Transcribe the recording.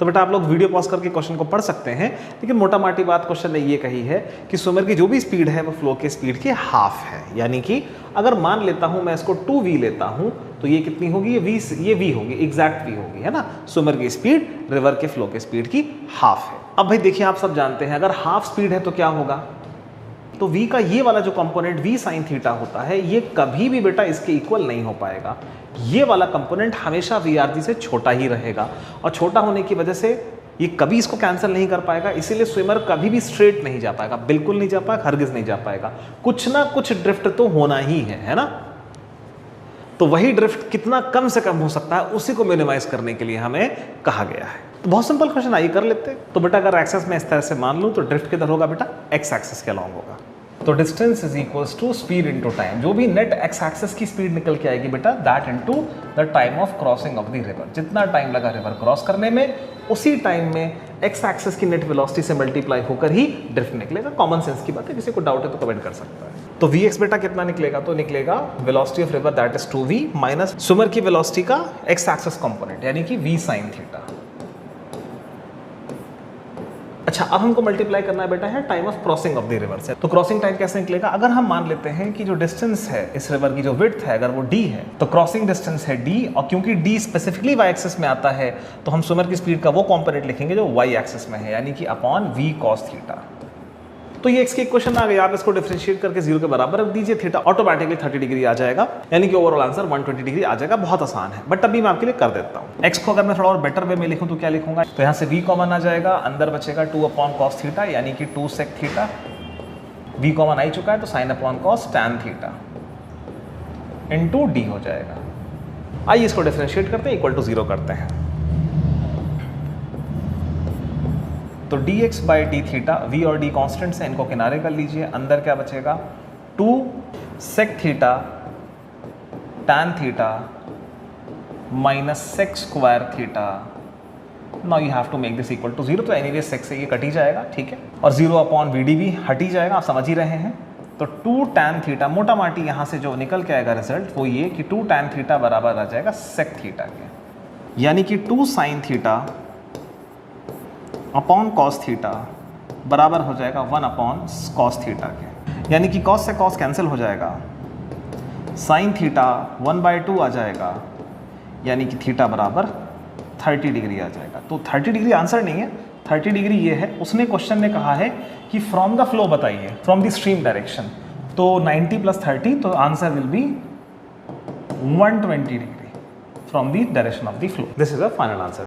तो बेटा आप लोग वीडियो पॉज करके क्वेश्चन को पढ़ सकते हैं, लेकिन मोटा माटी बात क्वेश्चन ने ये कही है कि स्विमर की जो भी स्पीड है वो फ्लो के स्पीड की हाफ है। यानी कि अगर मान लेता हूं मैं इसको 2v लेता हूं तो ये कितनी होगी, ये v होगी, एग्जैक्ट v होगी, है ना। स्विमर की स्पीड रिवर के फ्लो के स्पीड की हाफ है। अब भाई देखिए आप सब जानते हैं अगर हाफ स्पीड है तो क्या होगा, तो v का ये वाला जो कंपोनेंट v sin थीटा होता है ये कभी भी बेटा इसके इक्वल नहीं हो पाएगा। ये वाला कंपोनेंट हमेशा vrg से छोटा ही रहेगा और छोटा होने की वजह से ये कभी इसको कैंसिल नहीं कर पाएगा, इसीलिए स्विमर कभी भी स्ट्रेट नहीं जा पाएगा, बिल्कुल नहीं जा पाएगा, हरगिज नहीं जा पाएगा, कुछ ना कुछ ड्रिफ्ट तो होना ही है ना। तो वही ड्रिफ्ट कितना कम से कम हो सकता है उसी को मिनिमाइज करने के लिए हमें कहा गया है। तो बहुत सिंपल क्वेश्चन आइए कर लेते हैं। तो बेटा अगर एक्सेस में इस तरह से मान लूं तो ड्रिफ्ट किधर होगा बेटा, एक्स एक्सिस के अलॉन्ग होगा। तो distance is equals to speed into time, जो भी नेट एक्स एक्सिस की स्पीड निकल के आएगी बेटा that into the time of crossing of the river. जितना टाइम लगा रिवर क्रॉस करने में उसी टाइम में एक्स एक्सिस की नेट वेलोसिटी से मल्टीप्लाई होकर ही ड्रिफ्ट निकलेगा। कॉमन सेंस की बात है, किसी को डाउट है तो कमेंट कर सकता है। तो vx बेटा कितना निकलेगा, तो निकलेगा velocity of river that is 2v minus swimmer की वेलोसिटी का एक्स एक्सिस कंपोनेंट यानी कि v sin थीटा। अच्छा अब हमको मल्टीप्लाई करना है बेटा है time of crossing of the river से। तो क्रॉसिंग टाइम कैसे निकलेगा, अगर हम मान लेते हैं कि जो डिस्टेंस है इस रिवर की जो विड्थ है अगर वो d है तो क्रॉसिंग डिस्टेंस है d, और क्योंकि d स्पेसिफिकली y एक्सिस में आता है तो हम स्विमर की स्पीड का वो कंपोनेंट लिखेंगे जो y एक्सिस में है यानी कि अपॉन v cos थीटा। तो ये x की इक्वेशन आ गई, आप इसको डिफरेंशिएट करके 0 के बराबर रख दीजिए, थीटा ऑटोमेटिकली 30 डिग्री आ जाएगा यानी कि ओवरऑल आंसर 120 डिग्री आ जाएगा। बहुत आसान है बट अभी मैं आपके लिए कर देता हूँ। x को अगर मैं थोड़ा और बेटर वे में लिखूं तो क्या लिखूंगा, तो यहाँ से v कॉमन आ जाएगा, अंदर बचेगा 2 अपॉन कॉस थीटा यानी कि 2 सेक थीटा, v कॉमन आ ही चुका है तो sine upon cos tan theta into d हो जाएगा। आइए इसको डिफरेंशिएट करते हैं, इक्वल टू 0 करते हैं। तो dx by d theta, v और d कॉन्स्टेंट्स हैं, इनको किनारे कर लीजिए, अंदर क्या बचेगा 2 sec theta tan theta minus sec square theta. Now you have to make this equal to 0, तो एनीवे सेक से ये कट ही जाएगा, ठीक है, और 0 अपॉन वी डी भी हट ही जाएगा, आप समझ ही रहे हैं। तो 2 टैन थीटा, मोटा माटी यहाँ से जो निकल के आएगा रिजल्ट वो ये कि 2 टैन थीटा बराबर आ जाएगा सेक थीटा के, यानी कि 2 sine theta upon cos theta बराबर हो जाएगा 1 अपॉन कॉस थीटा के, यानी कि कॉस से कॉस कैंसिल हो जाएगा, साइन थीटा 1/2 आ जाएगा यानी कि थीटा बराबर 30 डिग्री आ जाएगा। तो 30 डिग्री आंसर नहीं है, 30 डिग्री ये है। उसने क्वेश्चन में कहा है कि फ्रॉम द फ्लो बताइए, फ्रॉम द स्ट्रीम डायरेक्शन, तो 90 + 30 तो answer will be 120 degree from the direction of the flow. This is a final answer.